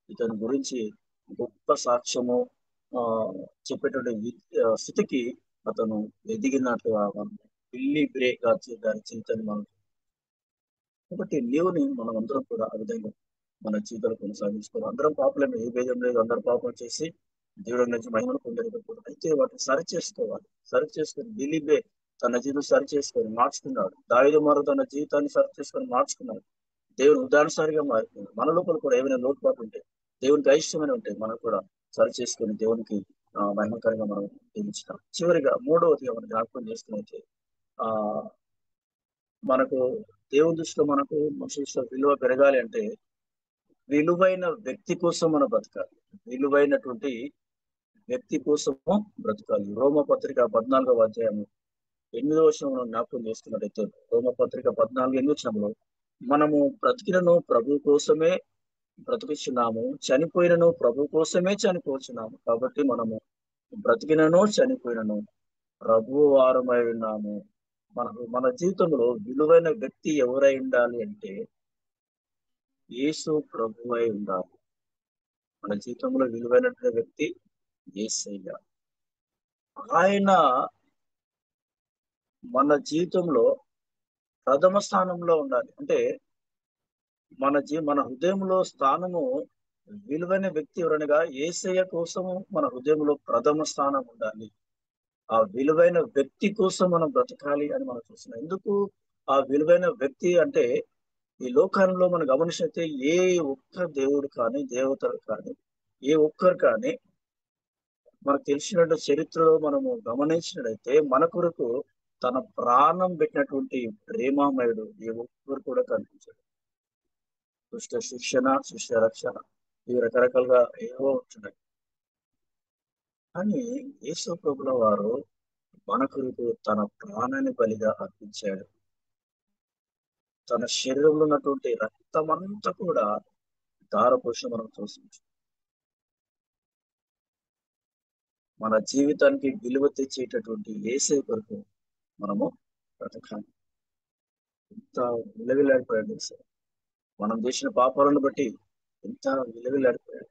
ఇతని గురించి గొప్ప సాక్ష్యము ఆ చెప్పేటువంటి స్థితికి అతను ఎదిగినట్లుగా మనం బిల్లీ బ్రే గారి జీవితాన్ని మనం. కాబట్టి లీవ్‌ని మనం అందరం కూడా ఆ విధంగా మన జీవితాలు కొనసాగించుకోవాలి. అందరం పాపులమే, ఏ భేదం లేదు. అందరూ పాపం చేసి దేవుడి నుంచి మహిమను పొందలేకపోతున్నారు. అయితే వాటిని సరిచేసుకోవాలి. సరిచేసుకొని బిలీవే తన జీవితం సరిచేసుకొని మార్చుకున్నాడు. దావీదు కుమారుడు తన జీవితాన్ని సరిచేసుకొని మార్చుకున్నాడు. దేవుని ఉదాహరణసారిగా మారిపోయాడు. మన లోపల కూడా ఏమైనా లోటుపాట్లు ఉంటే, దేవునికి అయిష్టమైన ఉంటాయి. మనం కూడా సరిచేసుకొని దేవునికి మహిమకరంగా మనం జీవించుతాం. చివరిగా మూడవదిగా మనం జ్ఞాపకం చేసుకున్నైతే ఆహ్, మనకు దేవుని దృష్టిలో మనకు మనుషుల దృష్టిలో విలువ పెరగాలి అంటే విలువైన వ్యక్తి కోసం మనం బ్రతకాలి. విలువైనటువంటి వ్యక్తి కోసము బ్రతకాలి. రోమపత్రిక 14వ అధ్యాయము 8వ వచనంలో జ్ఞాపకం చేసుకున్నట్టయితే రోమపత్రిక 14, 8వ వచనంలో మనము బ్రతికినను ప్రభు కోసమే బ్రతుకుచున్నాము. చనిపోయినను ప్రభు కోసమే చనిపోచున్నాము. కాబట్టి మనము బ్రతికినను చనిపోయినను ప్రభువు వారమై ఉన్నాము. మన మన జీవితంలో విలువైన వ్యక్తి ఎవరై ఉండాలి అంటే యేసు ప్రభువై ఉండాలి. మన జీవితంలో విలువైనటువంటి వ్యక్తి యేసయ్య. ఆయన మన జీవితంలో ప్రథమ స్థానంలో ఉండాలి. అంటే మన హృదయంలో స్థానము విలువైన వ్యక్తి ఎవరనగా యేసయ్య కోసము మన హృదయంలో ప్రథమ స్థానం ఉండాలి. ఆ విలువైన వ్యక్తి కోసం మనం బ్రతకాలి అని మనం చూస్తున్నాం. ఎందుకు ఆ విలువైన వ్యక్తి అంటే ఈ లోకంలో మనం గమనించినట్లయితే ఏ ఒక్క దేవుడు కానీ, దేవతలు కానీ, ఏ ఒక్కరు కానీ మనకు తెలిసినట్టు చరిత్రలో మనము గమనించినట్లయితే మన కొరకు తన ప్రాణం పెట్టినటువంటి ప్రేమామయుడు ఏ ఒక్కరు కూడా కనిపించడు. దుష్ట శిక్షణ, శిష్య రక్షణ ఇవి రకరకాలుగా ఏవో ఉంటున్నాయి. కానీ యేసు ప్రభుల వారు మన కొరకు తన ప్రాణాన్ని బలిగా అర్పించాడు. తన శరీరంలో ఉన్నటువంటి రక్తమంతా కూడా ధారపోసి మనం చూసించు. మన జీవితానికి విలువ తెచ్చేటటువంటి యేసయ్య కొరకు మనము బ్రతకాలి. ఎంత విలువలాడిపోయాడు యేసయ్య. మనం చేసిన పాపాలను బట్టి ఎంత విలువలాడిపోయాడు.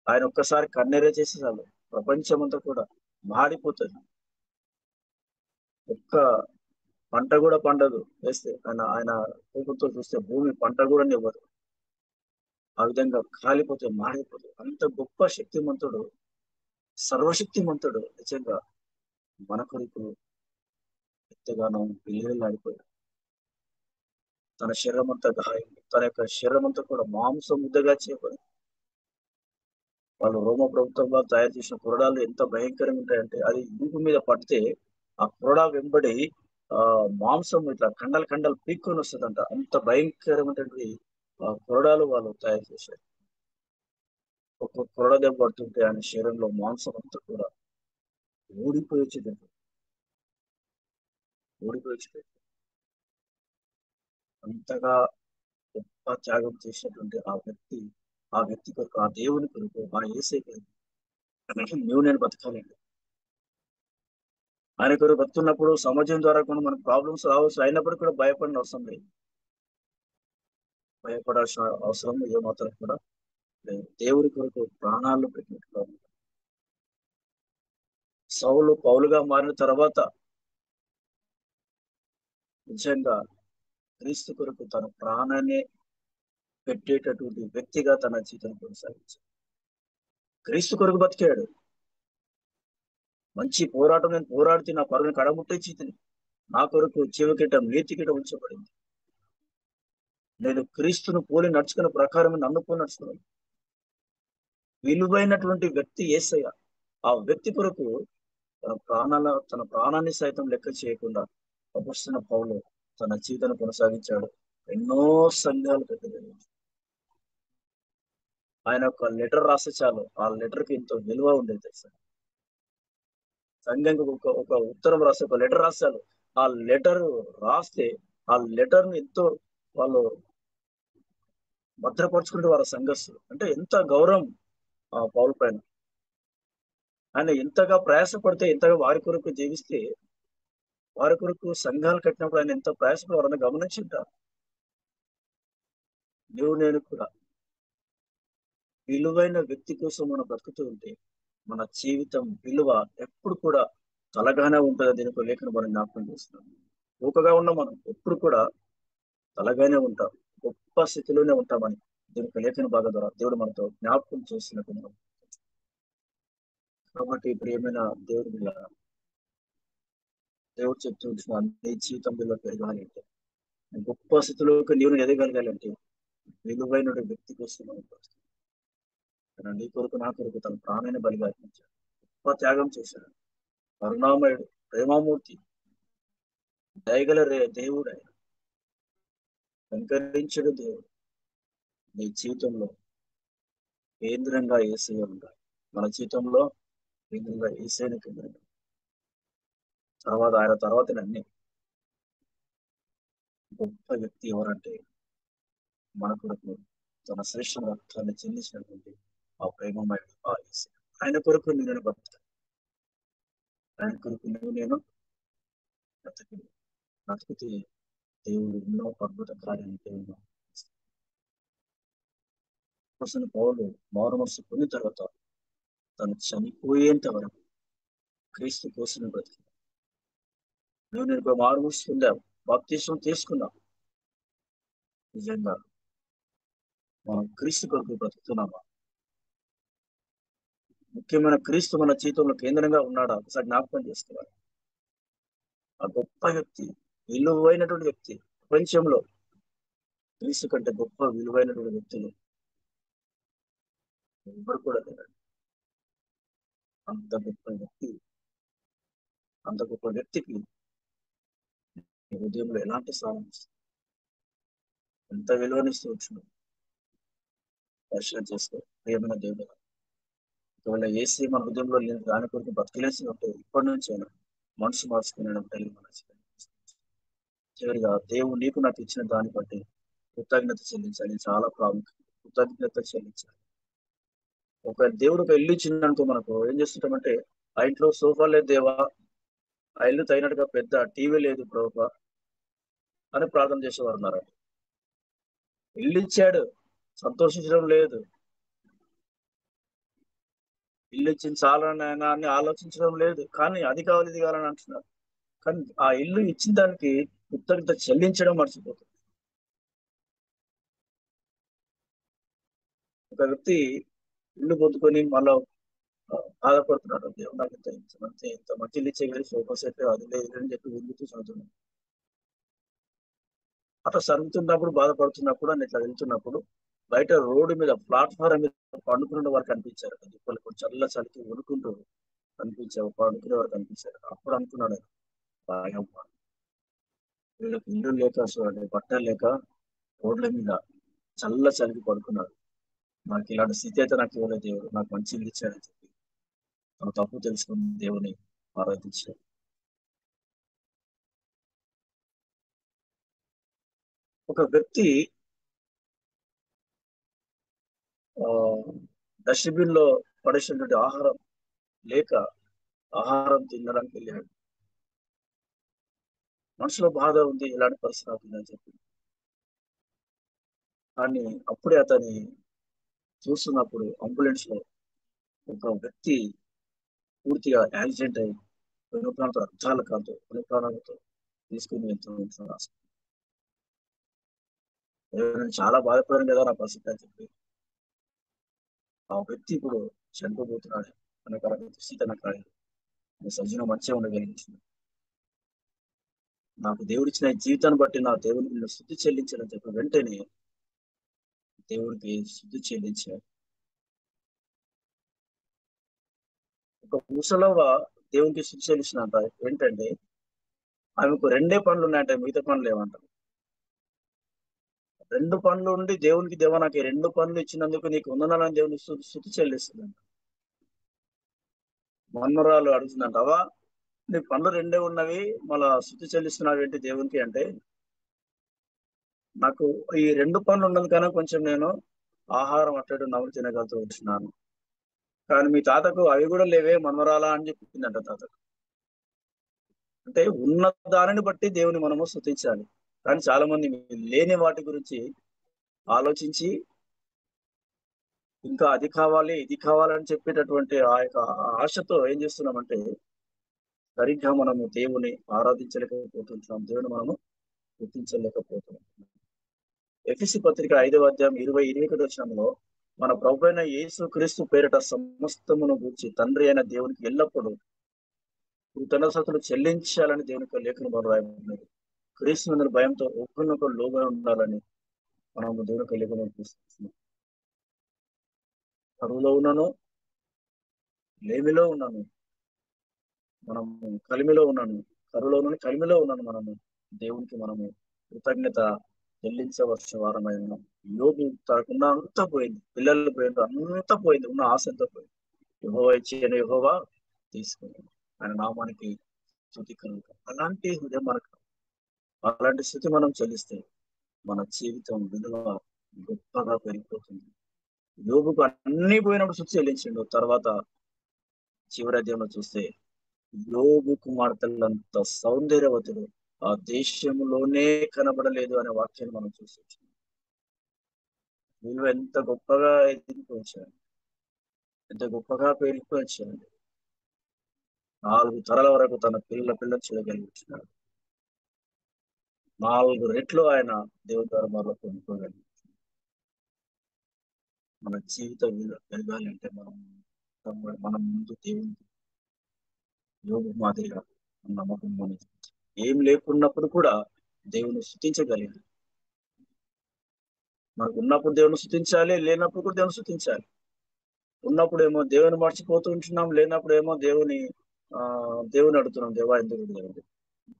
ఆయన ఒక్కసారి కన్నెర చేసి చాలు ప్రపంచమంతా కూడా మాడిపోతుంది. ఒక్క పంట కూడా పండదు వేస్తే ఆయన ఆయన కోపంతో చూస్తే భూమి పంట కూడా ఇవ్వదు. ఆ విధంగా కాలిపోతే మాడిపోతుంది. అంత గొప్ప శక్తిమంతుడు, సర్వశక్తిమంతుడు నిజంగా మన కొరకు ఎంతగానో విలువలాడిపోయాడు. తన శరీరం అంతా గాయం, తన యొక్క శరీరం అంతా కూడా మాంసం ముద్దగా చేయబడి వాళ్ళు రోమ ప్రభుత్వం వాళ్ళు తయారు చేసిన కొరడాలు ఎంత భయంకరంగా ఉంటాయంటే అది వీపు మీద పడితే ఆ కొరడా వెంబడి మాంసం ఇట్లా కండలు కండలు పీక్కొని వస్తుందంట. అంత భయంకరమైనటువంటి కొరడాలు వాళ్ళు తయారు చేశారు. ఒక్కొక్క కొరడ దెబ్బ పడుతుంటే ఆయన శరీరంలో మాంసం అంతా కూడా ఊడిపోయి వచ్చేదండి. ఊడిపోయి వచ్చేది. అంతగా గొప్ప త్యాగం చేసినటువంటి ఆ వ్యక్తి కొరకు, ఆ దేవుని కొరకు, ఆ యేసయ్య కొరకు నువ్వు నేను బతకాలండి. ఆయన కొరకు బతుకున్నప్పుడు సమాజం ద్వారా కూడా మనకు ప్రాబ్లమ్స్ రావచ్చు. అయినప్పటికీ కూడా భయపడిన అవసరం లేదు. భయపడాల్సిన అవసరం ఏమాత్రం కూడా లేదు. దేవుడి కొరకు ప్రాణాలు పెట్టినట్టుగా ఉన్నారు. సౌలు పౌలుగా మారిన తర్వాత నిజంగా క్రీస్తు కొరకు తన ప్రాణాన్ని పెట్టేటటువంటి వ్యక్తిగా తన జీవితం కొనసాగించాడు. క్రీస్తు కొరకు బతికాడు. మంచి పోరాటం నేను పోరాడితే నా పరుగుని కడముట్టించి నా కొరకు జీవకిరీటం, నీతి కిరీటం ఉంచబడింది. నేను క్రీస్తును పోలి నడుచుకున్న ప్రకారం నన్ను పోలి నడుచుకున్నాను. విలువైనటువంటి వ్యక్తి యేసయ్య. ఆ వ్యక్తి కొరకు తన ప్రాణాన్ని సైతం లెక్క చేయకుండా అపొస్తలుడైన పౌలు తన జీవితాన్ని కొనసాగించాడు. ఎన్నో సంఘాలు కట్టాడు. ఆయన ఒక లెటర్ రాస్తే చాలు ఆ లెటర్‌కి ఎంతో విలువ ఉండేది తెలుసా? సంఘానికి ఒక ఉత్తరం రాస్తే ఒక లెటర్ రాస్తారు. ఆ లెటర్ రాస్తే ఆ లెటర్‌ని ఎంతో వాళ్ళు భద్రపరుచుకునే వారు సంఘస్థులు. అంటే ఎంత గౌరవం పౌలు పైన. ఆయన ఎంతగా ప్రయాసపడితే, ఎంతగా వారి కొరకు జీవిస్తే, వారి కొరకు సంఘాలు కట్టినప్పుడు ఆయన ఎంత ప్రయాసపడేవారని గమనించుంటారు. నువ్వు నేను కూడా విలువైన వ్యక్తి కోసం మనం బ్రతుకుతూ ఉంటే, మన జీవితం విలువ ఎప్పుడు కూడా తలగానే ఉంటుందో దీనికి లేఖను మనం జ్ఞాపకం చేస్తున్నాం. ఊకగా ఉన్న మనం ఎప్పుడు కూడా తలగానే ఉంటాం, గొప్ప స్థితిలోనే ఉంటామని దీనికి లేఖన భాగం ద్వారా దేవుడు మనతో జ్ఞాపకం చేస్తున్నట్టు మనం. కాబట్టి ప్రియమైన దేవుడి బిడ్డలారా, దేవుడు చెప్తూ ఉంటున్నాను, నీ జీవితం విలువ పెరగాలి అంటే, గొప్ప స్థితిలోకి నీవు ఎదగలగాలంటే విలువైన వ్యక్తి కోసం మనం ప్రస్తుతం. తన నీ కొరకు నా కొరకు తన ప్రాణాన్ని బలిగా అర్పించాడు, గొప్ప త్యాగం చేశాడు. కరుణామయుడు, ప్రేమామూర్తి, దయగల దేవుడు ఆయన, వెంకరించడు దేవుడు. నీ జీవితంలో కేంద్రంగా యేసయ్య ఉండాలి. మన జీవితంలో కేంద్రంగా యేసయ్యని కేంద్రంగా, ఆయన తర్వాత అన్ని. గొప్ప వ్యక్తి ఎవరంటే మన కొరకు తన శ్రేష్ఠ రక్తాన్ని చెల్లించినటువంటి ఆ ప్రేమమయుడు ఆ యేసయ్య. ఆయన కొరకు నేను బతుకుతాను, ఆయన కొరకు నేను బ్రతికితే దేవుడు ఎన్నో అద్భుత కార్యాలు దేవుడు అసలు పౌలు మారు మనసు పొందిన తర్వాత తను చనిపోయేంత వరకు క్రీస్తు కోసం బ్రతికి. నేను మారు మనసు పొందాం, బాప్తిస్మం తీసుకున్నాం. నిజంగా మనం క్రీస్తు కొరకు బ్రతుకుతున్నామా? ముఖ్యమైన క్రీస్తు మన జీవితంలో కేంద్రంగా ఉన్నాడా? ఒకసారి జ్ఞాపకం చేసుకోవాలి. ఆ గొప్ప వ్యక్తి, విలువైనటువంటి వ్యక్తి, ప్రపంచంలో క్రీస్తు కంటే గొప్ప విలువైనటువంటి వ్యక్తులు ఎవరు కూడా లేరు. అంత గొప్ప వ్యక్తి, అంత గొప్ప వ్యక్తికి ఈ ఉదయంలో ఎలాంటి స్థానం ఎంత విలువనిస్తూ వచ్చినాం పరిశీలన చేసుకో. ప్రియమైన దేవుడు, ఒకవేళ ఏసీ మన హృదయంలో లేని దాని కొరకు బతకలేసి ఉంటే ఇప్పటి నుంచి అయినా మనసు మార్చుకునే చివరిగా దేవుడు నీకు నాకు ఇచ్చిన దాన్ని బట్టి కృతజ్ఞత చెల్లించాలి. చాలా ప్రాముఖ్యం, కృతజ్ఞత చెల్లించాలి. ఒక దేవుడు ఒక ఇల్లు ఇచ్చిందనుకో, మనకు ఏం చేస్తుంటామంటే, ఆ ఇంట్లో సోఫా లేదు దేవా, ఆ ఇల్లు తగినట్టుగా పెద్ద టీవీ లేదు ప్రభువా అని ప్రార్థన చేసేవారు ఉన్నారు. ఇల్లు ఇచ్చాడు, సంతోషించడం లేదు. ఇల్లు ఇచ్చిన చాలని ఆయన అని ఆలోచించడం లేదు. కానీ అది కావాలి ఇది కావాలని అంటున్నారు. కానీ ఆ ఇల్లు ఇచ్చిన దానికి కృతజ్ఞత చెల్లించడం మర్చిపోతుంది. ఒక వ్యక్తి ఇల్లు పొందుకొని మళ్ళా బాధపడుతున్నాడు. దేవుడు నాకు ఇంత మంచి ఇల్లు ఇచ్చే కానీ సోఫా సెట్ అది లేదు అని చెప్పి వెళ్తూ చదువుతున్నాడు. అట్లా సరుగుతున్నప్పుడు బాధపడుతున్నప్పుడు అని ఇట్లా వెళ్తున్నప్పుడు బయట రోడ్డు మీద ప్లాట్ఫారం మీద పండుకునే వారు కనిపించారు. కొంచెం చల్ల చలికి వణుకుంటూ కనిపించారు, పండుకునే వారు కనిపించారు. అప్పుడు అనుకున్నాడు, వీళ్ళకి ఇల్లు లేక బట్టలు లేక రోడ్ల మీద చల్ల చలికి పడుకున్నారు. నాకు ఇలాంటి స్థితి అయితే నాకు ఇవ్వలేదు దేవుడు, నాకు మంచి ఇల్లు ఇచ్చాడని చెప్పి తన తప్పు తెలుసుకుని దేవుని ఆరాధించాడు. ఒక వ్యక్తి డస్ట్బిన్ లో పడేసినటువంటి ఆహారం లేక ఆహారం తినడానికి వెళ్ళాడు. మనసులో బాధ ఉంది, ఎలాంటి పరిస్థితి అవుతుందని చెప్పి. కానీ అప్పుడే అతని చూస్తున్నప్పుడు అంబులెన్స్ లో ఒక వ్యక్తి పూర్తిగా యాక్సిడెంట్ అయ్యి కొన్ని ప్రాంతాలతో అర్థాల కాదు కొన్ని ప్రాణాలతో తీసుకుని వెళ్తున్నారు. చాలా బాధపడాను కదా నా పరిస్థితి అని చెప్పి. ఆ వ్యక్తి ఇప్పుడు చనిపోబోతున్నాడు అనే స్థితి నాకు రాలేదు. సజ్జన మంచిగా ఉండగలిగించింది. నాకు దేవుడిచ్చిన జీవితాన్ని బట్టి నా దేవుడికి శుద్ధి చెల్లించాలని చెప్పి వెంటనే దేవుడికి శుద్ధి చెల్లించాడు. ఒక ముసలవ్వ దేవునికి శుద్ధి చెల్లించినంట. ఏంటంటే ఆమెకు రెండే పనులు ఉన్నాయంటే, మిగతా పనులు ఏమంటారు? రెండు పనులు ఉండి దేవునికి దేవా నాకు ఈ రెండు పనులు ఇచ్చినందుకు నీకు వందనాలని దేవుని శుద్ధి చెల్లిస్తుందంట. మన్మరాలు అడుగుతుందంట, అవా నీ పనులు రెండే ఉన్నవి మళ్ళా శుద్ధి చెల్లిస్తున్నావు ఏంటి దేవునికి అంటే, నాకు ఈ రెండు పనులు ఉన్నది కానీ కొంచెం నేను ఆహారం అట్టడు నవ్వు తినగలుగుతూ వచ్చినాను, కానీ మీ తాతకు అవి కూడా లేవే మన్మరాలా అని చెప్పిందంట తాతకు. అంటే ఉన్న దానిని బట్టి దేవుని మనము స్తుతించాలి. కానీ చాలా మంది లేని వాటి గురించి ఆలోచించి ఇంకా అది కావాలి, ఇది కావాలని చెప్పేటటువంటి ఆ యొక్క ఆశతో ఏం చేస్తున్నామంటే, సరిగ్గా మనము దేవుని ఆరాధించలేకపోతున్నాం. దేవుని మనము గుర్తించలేకపోతున్నాం. ఎఫెసీ పత్రిక 5వ అధ్యాయం 20, 21 వచనంలో మన ప్రభువైన యేసుక్రీస్తు పేరిట సమస్తమును గూర్చి తండ్రి అయిన దేవునికి ఎల్లప్పుడూ కృతజ్ఞతలు చెల్లించాలని దేవుని యొక్క లేఖనం రాయబడినది. క్రీస్తునందు భయంతో ఒకరినొకరు లోబడి ఉండాలని మనము దేవుని యొక్క లేఖనం చూస్తున్నాం. కరువులో ఉన్నాను, లేమిలో ఉన్నాను, మనము కలిమిలో ఉన్నాను, కరువులో ఉన్నాను, కలిమిలో ఉన్నాను. మనము దేవునికి మనము కృతజ్ఞత చెల్లించవలసిన వారమై ఉన్నాం. యోగు తనకున్న అంతా పోయింది, పిల్లలు పోయింది, అంతా పోయింది, ఉన్న ఆశ అంతా పోయింది. యెహోవా ఇచ్చిన యెహోవా తీసుకున్నాడు, ఆయన నామానికి స్తుతి కలుగును. అలాంటి హృదయం మనకు, అలాంటి స్థితి మనం చెల్లిస్తే మన జీవితం విలువ గొప్పగా పెరిగిపోతుంది. యోగుకు అన్ని పోయినప్పుడు స్తుతి చెల్లించిండు. తర్వాత చివరి అధ్యాయంలో చూస్తే యోగు కుమార్తెలంత సౌందర్యవతులు ఆ దేశంలోనే కనబడలేదు అనే వాక్యాన్ని మనం చూసొచ్చు. వీళ్ళు ఎంత గొప్పగా ఎదిగిపోయారు, ఎంత గొప్పగా పెరిగిపోయారు. 4 తరాల వరకు తన పిల్లలు చూడగలిగించినాడు. 4 రెట్లు ఆయన దేవుని ధర్మాల్లో పొందుకోగలిగాడు. మన జీవిత విలువ పెరగాలి అంటే మనం ముందు దేవుని యోగు మాదిరిగా నమ్మకం మనం ఏం లేకున్నప్పుడు కూడా దేవుని స్తుతించగలిగాడు. మనకు ఉన్నప్పుడు దేవుని స్తుతించాలి, లేనప్పుడు కూడా దేవుని స్తుతించాలి. ఉన్నప్పుడు ఏమో దేవుని మర్చిపోతూ ఉంటున్నాం, లేనప్పుడు ఏమో దేవుని అడుగుతున్నాం, దేవా ఎందుకు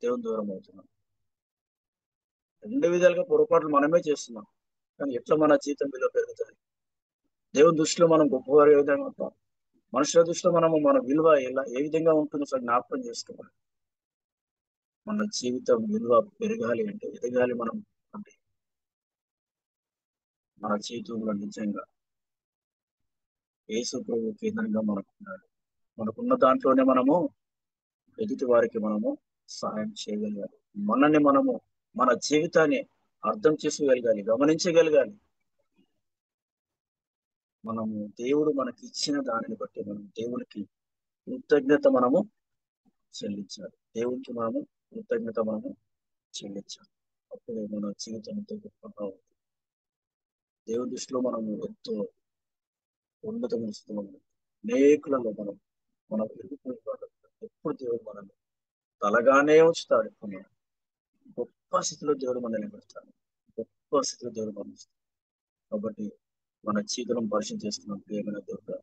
దేవుని దూరం అవుతున్నాం. 2 విధాలుగా పొరపాట్లు మనమే చేస్తున్నాం. కానీ ఎట్లా మన జీవితం విలువ పెరుగుతుంది? దేవుని దృష్టిలో మనం గొప్పవారు ఏ విధంగా ఉంటాం, మనుషుల దృష్టిలో మన విలువ ఏ విధంగా ఉంటుందో సార్ జ్ఞాపకం చేసుకోవాలి. మన జీవితం విలువ పెరగాలి అంటే, ఎదగాలి మనం అంటే, మన జీవితంలో నిజంగా యేసు ప్రభు కేంద్రంగా మనకున్నాడు. మనకున్న దాంట్లోనే మనము ఎదుటి వారికి మనము సహాయం చేయగలగాలి. మన జీవితాన్ని అర్థం చేసుకోగలగాలి, గమనించగలగాలి. మనము దేవుడు మనకి ఇచ్చిన దానిని బట్టి మనం దేవునికి కృతజ్ఞత మనము చెల్లించాలి. దేవునికి మనము చెల్లించాలి. అప్పుడు మన జీవితం ఎంతో గొప్పగా ఉంటుంది. దేవుని దృష్టిలో మనము ఎంతో ఉన్నతమైన స్థితిలో ఉన్నాం. అనేకులలో మనం ఎదుర్కొని ఎప్పుడు దేవుడు మనల్ని తలగానే ఉంచుతాడు. గొప్ప స్థితిలో దేవుడు మనల్ని పెడతాడు. గొప్ప స్థితిలో దేవుడు మనం. కాబట్టి మన జీవితం పరిచయం చేస్తున్నాం. ప్రియమైన దేవుడు,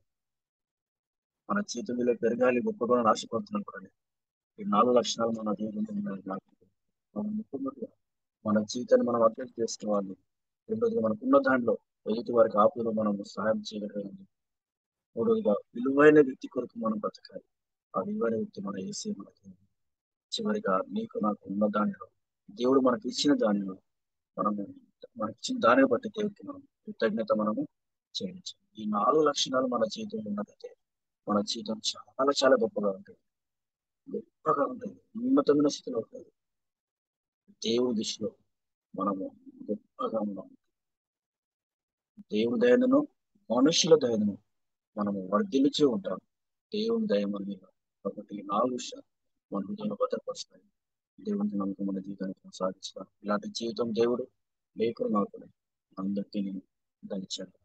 మన జీవితంలో పెరగాలి, గొప్పగా ఆశపడుతున్నాం కూడా. ఈ 4 లక్షణాలు మన దేవుడు మనం ముఖ్యంగా మన జీవితాన్ని మనం అర్థం చేసుకోవాలి. రెండోదిగా మనకున్న దాంట్లో ఎదుటి వారికి ఆపదలో మనం సహాయం చేయగలగాలి. మూడోదిగా విలువైన వ్యక్తి కొరకు మనం బ్రతకాలి. ఆ విలువైన వ్యక్తి మన యేసే మనకి. చివరిగా నీకు నాకు ఉన్న దానిలో, దేవుడు మనకి ఇచ్చిన దానిలో మనకి ఇచ్చిన దానిని బట్టి దేవుడికి మనం కృతజ్ఞత మనము చెల్లించాలి. ఈ 4 లక్షణాలు మన జీవితంలో ఉన్నదైతే మన జీవితం చాలా చాలా గొప్పగా ఉంటుంది. గొప్పగా ఉంటుంది, ఉన్నతమైన స్థితిలో ఉంటుంది. దేవుడి దిశలో మనము గొప్పగా ఉన్నాం. దేవుని దయను, మనుషుల దయను మనము వర్ధిల్లుచూ ఉంటాం. దేవుని దయ మన మీద. కాబట్టి ఈ 4 విషయాలు మన హృదయంలో భద్రపరుస్తాయి. దేవుని నమ్మకం మన జీవితాన్ని కొనసాగిస్తాం. ఇలాంటి జీవితం దేవుడు లేకుండా నాకు అందరికీ నేను దయచేయాలి.